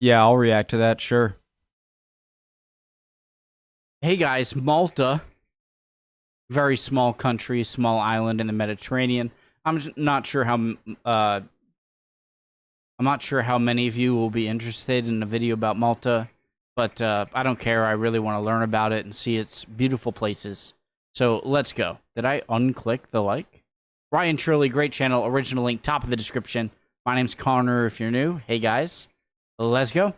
Yeah, I'll react to that, sure. Hey guys, Malta, very small country, small island in the Mediterranean. Not sure how I'm not sure how many of you will be interested in a video about Malta, but I don't care. I really want to learn about it and see its beautiful places. So let's go. Did I unclick the like? Ryan Shirley, great channel. Original link, top of the description. My name's Connor if you're new. Hey guys, let's go.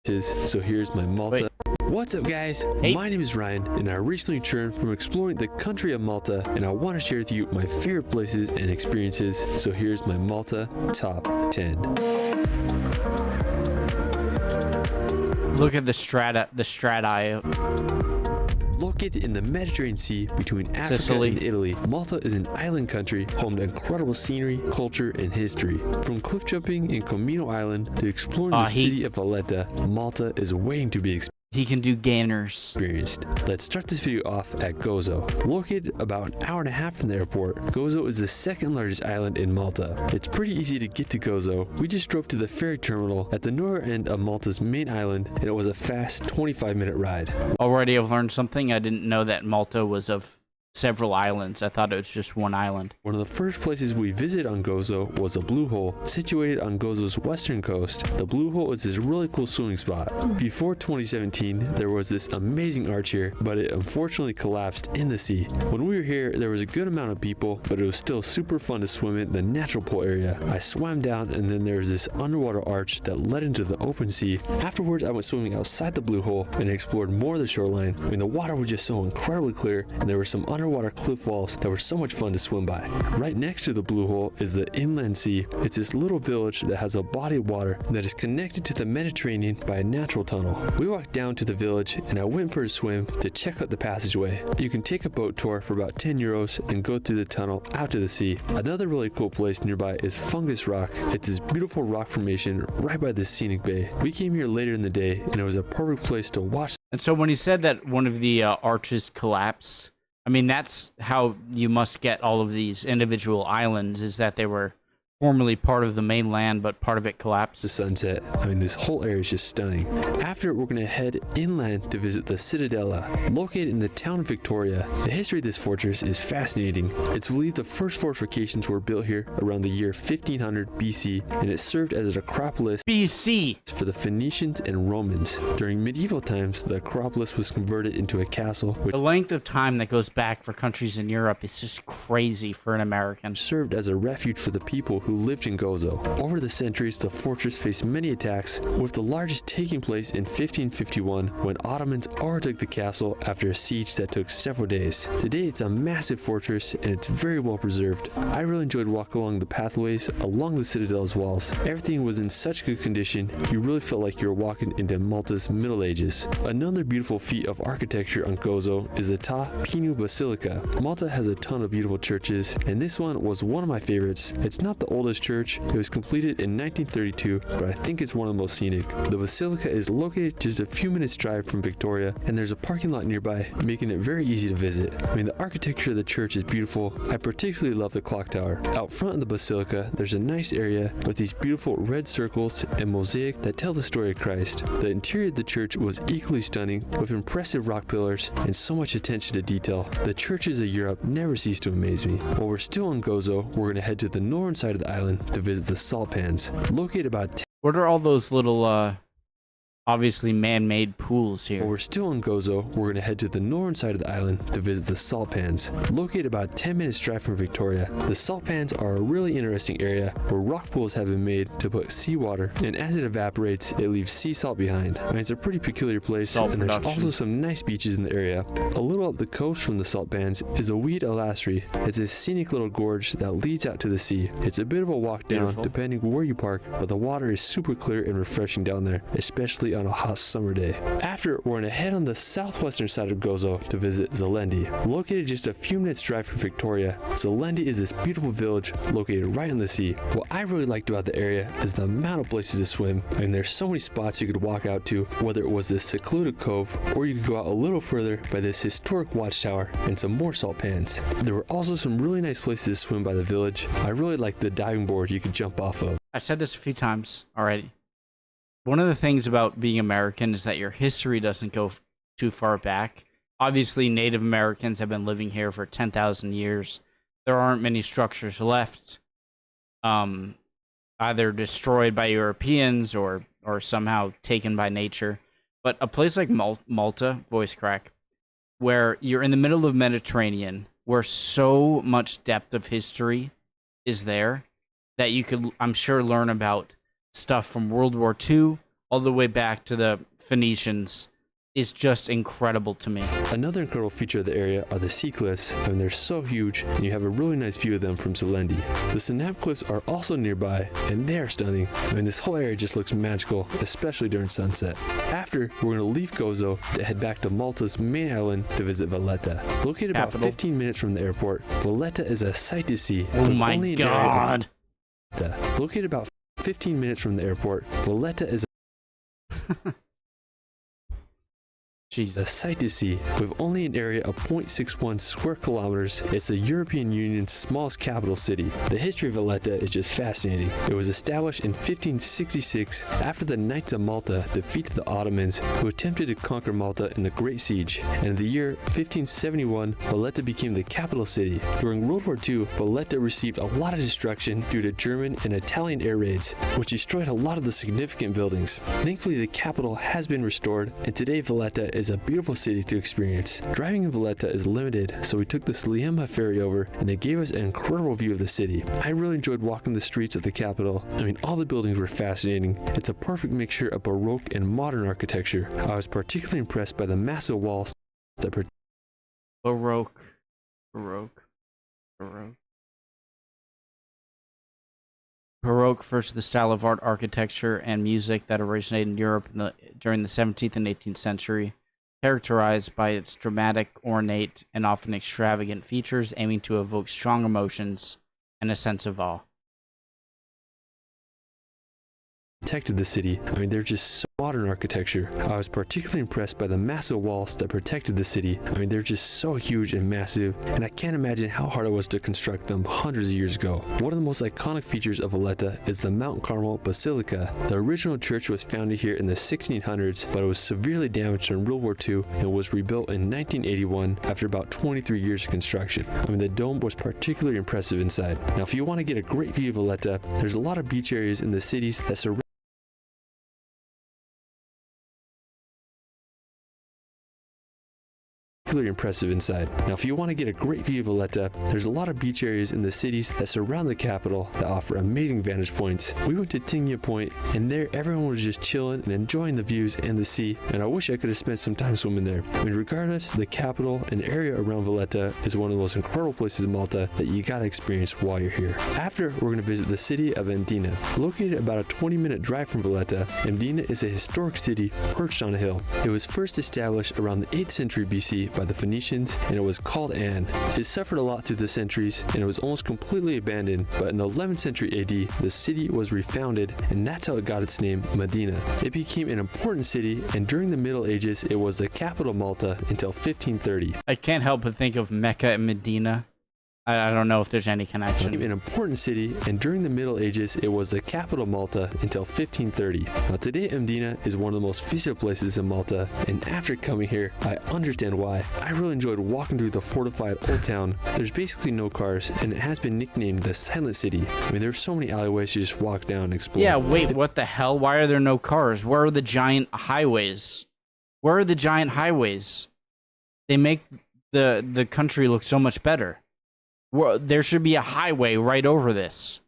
So here's my Malta. What's up guys? Hey. My name is Ryan and I recently returned from exploring the country of Malta and I want to share with you my favorite places and experiences. So here's my Malta top 10. Look at the strati. Located in the Mediterranean Sea between Africa Sicily. and Italy, Malta is an island country home to incredible scenery, culture, and history. From cliff jumping in Comino Island to exploring the city of Valletta, Malta is waiting to be experienced. He can do gainers. Let's start this video off at Gozo. Located about an hour and a half from the airport, Gozo is the second largest island in Malta. It's pretty easy to get to Gozo. We just drove to the ferry terminal at the northern end of Malta's main island, and it was a fast 25-minute ride. Already I've learned something. I didn't know that Malta was of several islands. I thought it was just one island. One of the first places we visited on Gozo was the Blue Hole. Situated on Gozo's western coast, the Blue Hole is this really cool swimming spot. Before 2017, there was this amazing arch here, but it unfortunately collapsed in the sea. When we were here, there was a good amount of people, but it was still super fun to swim in the natural pool area. I swam down and then there was this underwater arch that led into the open sea. Afterwards, I went swimming outside the Blue Hole and explored more of the shoreline. I mean, the water was just so incredibly clear and there were some underwater cliff walls that were so much fun to swim by. Right next to the Blue Hole is the Inland Sea. It's this little village that has a body of water that is connected to the Mediterranean by a natural tunnel. We walked down to the village and I went for a swim to check out the passageway. You can take a boat tour for about 10 euros and go through the tunnel out to the sea. Another really cool place nearby is Fungus Rock. It's this beautiful rock formation right by this scenic bay. We came here later in the day and it was a perfect place to watch. And so when he said that one of the arches collapsed, I mean, that's how you must get all of these individual islands, is that they were formerly part of the mainland, but part of it collapsed. The sunset. I mean, this whole area is just stunning. After, we're going to head inland to visit the Cittadella. Located in the town of Victoria, the history of this fortress is fascinating. It's believed the first fortifications were built here around the year 1500 BC, and it served as an acropolis BC for the Phoenicians and Romans. During medieval times, the acropolis was converted into a castle, which the length of time that goes back for countries in Europe is just crazy for an American. Served as a refuge for the people who lived in Gozo. Over the centuries, the fortress faced many attacks, with the largest taking place in 1551 when Ottomans overtook the castle after a siege that took several days. Today, it's a massive fortress and it's very well preserved. I really enjoyed walking along the pathways along the Citadel's walls. Everything was in such good condition, you really felt like you were walking into Malta's Middle Ages. Another beautiful feat of architecture on Gozo is the Ta Pinu Basilica. Malta has a ton of beautiful churches, and this one was one of my favorites. It's not the oldest church. It was completed in 1932, but I think it's one of the most scenic. The basilica is located just a few minutes drive from Victoria, and there's a parking lot nearby, making it very easy to visit. I mean, the architecture of the church is beautiful. I particularly love the clock tower. Out front of the basilica, there's a nice area with these beautiful red circles and mosaic that tell the story of Christ. The interior of the church was equally stunning, with impressive rock pillars and so much attention to detail. The churches of Europe never cease to amaze me. While we're still in Gozo, we're going to head to the northern side of the island to visit the salt pans. Located about What are all those little obviously man-made pools here? While we're still in Gozo, we're going to head to the northern side of the island to visit the salt pans. Located about 10 minutes drive from Victoria, the salt pans are a really interesting area where rock pools have been made to put seawater, and as it evaporates, it leaves sea salt behind. I mean, it's a pretty peculiar place, Salt and there's production. also some nice beaches in the area. A little up the coast from the salt pans is a Weed Alasri. It's a scenic little gorge that leads out to the sea. It's a bit of a walk down, Beautiful. depending where you park, but the water is super clear and refreshing down there, especially on a hot summer day. After, we're going to head on the southwestern side of Gozo to visit Zelendi. Located just a few minutes drive from Victoria, Zelendi is this beautiful village located right on the sea. What I really liked about the area is the amount of places to swim. I mean, there's so many spots you could walk out to, whether it was this secluded cove or you could go out a little further by this historic watchtower and some more salt pans. There were also some really nice places to swim by the village. I really liked the diving board you could jump off of. I've said this a few times already. one of the things about being American is that your history doesn't go too far back. Obviously, Native Americans have been living here for 10,000 years. There aren't many structures left, either destroyed by Europeans or somehow taken by nature. But a place like Malta, voice crack, where you're in the middle of Mediterranean, where so much depth of history is there that you could, I'm sure, learn about stuff from World War II all the way back to the Phoenicians, is just incredible to me. Another incredible feature of the area are the sea cliffs. I mean, they're so huge, and you have a really nice view of them from Zelendi. The Sanab cliffs are also nearby, and they are stunning. I mean, this whole area just looks magical, especially during sunset. After, we're going to leave Gozo to head back to Malta's main island to visit Valletta. Located about 15 minutes from the airport, Valletta is a sight to see. Oh my god! Located about 15 minutes from the airport, Valletta is a sight to see. With only an area of 0.61 square kilometers, it's the European Union's smallest capital city. The history of Valletta is just fascinating. It was established in 1566 after the Knights of Malta defeated the Ottomans who attempted to conquer Malta in the Great Siege. And in the year 1571, Valletta became the capital city. During World War II, Valletta received a lot of destruction due to German and Italian air raids, which destroyed a lot of the significant buildings. Thankfully, the capital has been restored, and today Valletta is a beautiful city to experience. Driving in Valletta is limited, so we took the Sliema ferry over, and it gave us an incredible view of the city. I really enjoyed walking the streets of the capital. I mean, all the buildings were fascinating. It's a perfect mixture of Baroque and modern architecture. I was particularly impressed by the massive walls that Baroque. Baroque refers to the style of art, architecture, and music that originated in Europe during the 17th and 18th century, characterized by its dramatic, ornate, and often extravagant features aiming to evoke strong emotions and a sense of awe. Protected the city. I mean, they're just so modern architecture. I was particularly impressed by the massive walls that protected the city. I mean, they're just so huge and massive, and I can't imagine how hard it was to construct them hundreds of years ago. One of the most iconic features of Valletta is the Mount Carmel Basilica. The original church was founded here in the 1600s, but it was severely damaged in World War II and was rebuilt in 1981 after about 23 years of construction. I mean, the dome was particularly impressive inside. Now, if you want to get a great view of Valletta, there's a lot of beach areas in the cities that surround impressive inside. Now, if you want to get a great view of Valletta, there's a lot of beach areas in the cities that surround the capital that offer amazing vantage points. We went to Tingya Point, and there everyone was just chilling and enjoying the views and the sea, and I wish I could have spent some time swimming there. I mean, regardless, the capital and area around Valletta is one of the most incredible places in Malta that you gotta experience while you're here. After, we're going to visit the city of Mdina. Located about a 20-minute drive from Valletta, Mdina is a historic city perched on a hill. It was first established around the 8th century BC by the Phoenicians, and it was called An. It suffered a lot through the centuries, and it was almost completely abandoned, but in the 11th century AD, the city was refounded, and that's how it got its name, Medina. It became an important city, and during the Middle Ages, it was the capital of Malta until 1530. I can't help but think of Mecca and Medina. I don't know if there's any connection. An important city, and during the Middle Ages, it was the capital of Malta until 1530. Now today, Mdina is one of the most visited places in Malta, and after coming here, I understand why. I really enjoyed walking through the fortified old town. There's basically no cars, and it has been nicknamed the Silent City. I mean, there's so many alleyways to just walk down and explore. Yeah, wait, what the hell? Why are there no cars? Where are the giant highways? Where are the giant highways? They make the country look so much better. There should be a highway right over this.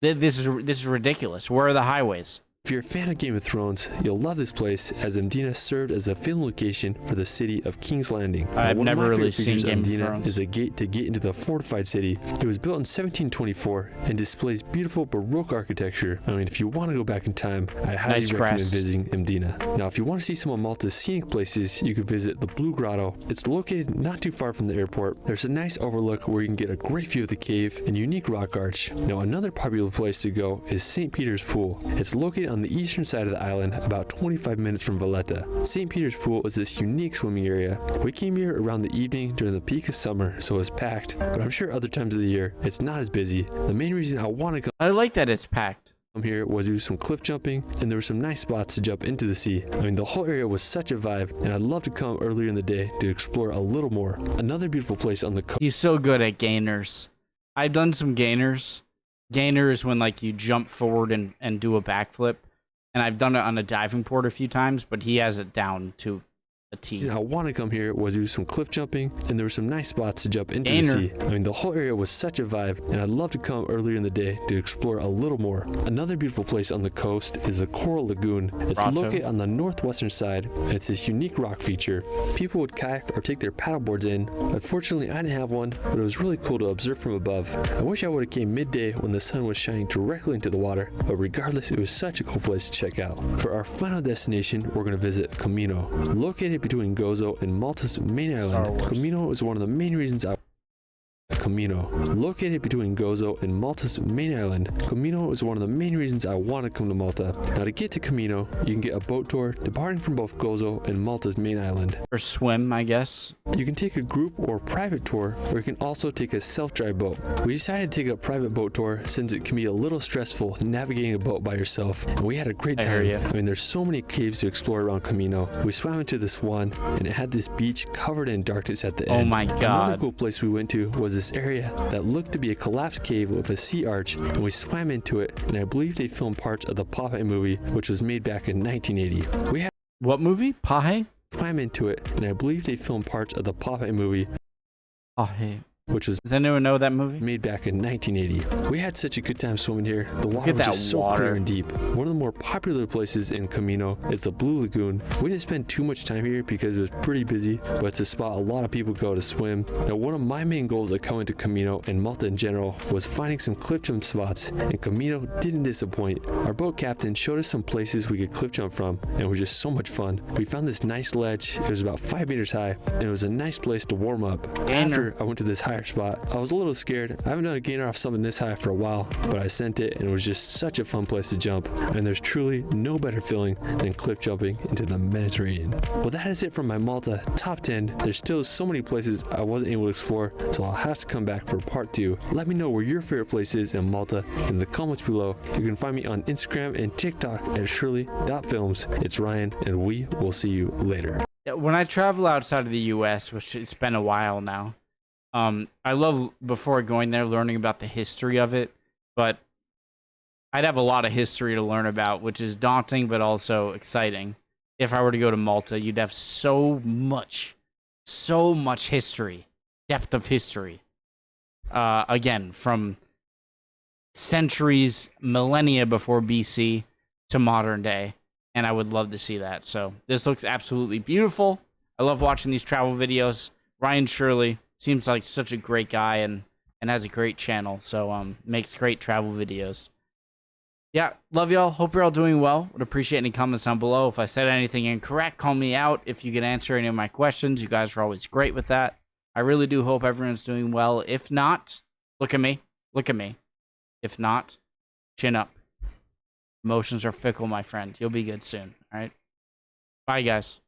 This is ridiculous. Where are the highways? If you're a fan of Game of Thrones, you'll love this place, as Mdina served as a film location for the city of King's Landing. I've never really seen Game of Thrones. Is a gate to get into the fortified city. It was built in 1724 and displays beautiful Baroque architecture. I mean, if you want to go back in time, I highly recommend visiting Mdina. Now, if you want to see some of Malta's scenic places, you could visit the Blue Grotto. It's located not too far from the airport. There's a nice overlook where you can get a great view of the cave and unique rock arch. Now, another popular place to go is St. Peter's Pool. It's located on the eastern side of the island, about 25 minutes from Valletta. St. Peter's Pool is this unique swimming area. We came here around the evening during the peak of summer, so it was packed, but I'm sure other times of the year it's not as busy. The main reason I want to go— I like that it's packed. here was do some cliff jumping, and there were some nice spots to jump into the sea. I mean, the whole area was such a vibe, and I'd love to come earlier in the day to explore a little more. Another beautiful place on the coast. He's so good at gainers. I've done some gainers. Gainers when like you jump forward and do a backflip. And I've done it on a diving board a few times, but he has it down to a T. I want to come here was do some cliff jumping, and there were some nice spots to jump into Gainer. the sea. I mean, the whole area was such a vibe, and I'd love to come earlier in the day to explore a little more. Another beautiful place on the coast is the Coral Lagoon. It's Rhode. located on the northwestern side, and it's this unique rock feature. People would kayak or take their paddleboards in. Unfortunately, I didn't have one, but it was really cool to observe from above. I wish I would have came midday when the sun was shining directly into the water, but regardless, it was such a cool place to check out. For our final destination, we're going to visit Camino. Located between Gozo and Malta's main island, Camino is one of the main reasons Camino. Located between Gozo and Malta's main island, Camino is one of the main reasons I want to come to Malta. Now to get to Camino, you can get a boat tour departing from both Gozo and Malta's main island. Or swim, I guess. You can take a group or private tour, or you can also take a self-drive boat. We decided to take a private boat tour since it can be a little stressful navigating a boat by yourself, and we had a great time. I mean, there's so many caves to explore around Camino. We swam into this one, and it had this beach covered in darkness at the end. Oh my god. Another cool place we went to was this area that looked to be a collapsed cave with a sea arch, and we swam into it, and I believe they filmed parts of the Pahe movie, which was made back in 1980. We had What movie? Pahe? swam into it, and I believe they filmed parts of the Pahe movie, Pahe. which was Does anyone know that movie? made back in 1980. We had such a good time swimming here. The water was that just so water. clear and deep. One of the more popular places in Camino is the Blue Lagoon. We didn't spend too much time here because it was pretty busy, but it's a spot a lot of people go to swim. Now, one of my main goals of coming to Camino and Malta in general was finding some cliff jump spots, and Camino didn't disappoint. Our boat captain showed us some places we could cliff jump from, and it was just so much fun. We found this nice ledge. It was about 5 meters high, and it was a nice place to warm up. After I went to this higher spot, I was a little scared. I haven't done a gainer off something this high for a while, but I sent it, and it was just such a fun place to jump. And there's truly no better feeling than cliff jumping into the Mediterranean. Well, that is it for my Malta top 10. There's still so many places I wasn't able to explore, so I'll have to come back for part 2. Let me know where your favorite place is in Malta in the comments below. You can find me on Instagram and TikTok at shirley.films. It's Ryan, and we will see you later. Yeah, when I travel outside of the U.S., which it's been a while now, I love, before going there, learning about the history of it, but I'd have a lot of history to learn about, which is daunting but also exciting. If I were to go to Malta, you'd have so much history, depth of history. Again, from centuries, millennia before BC to modern day, and I would love to see that. So this looks absolutely beautiful. I love watching these travel videos. Ryan Shirley seems like such a great guy and has a great channel, so makes great travel videos. Yeah, love y'all. Hope you're all doing well. Would appreciate any comments down below. If I said anything incorrect, call me out. If you can answer any of my questions, you guys are always great with that. I really do hope everyone's doing well. If not, look at me. Look at me. If not, chin up. Emotions are fickle, my friend. You'll be good soon, all right? Bye, guys.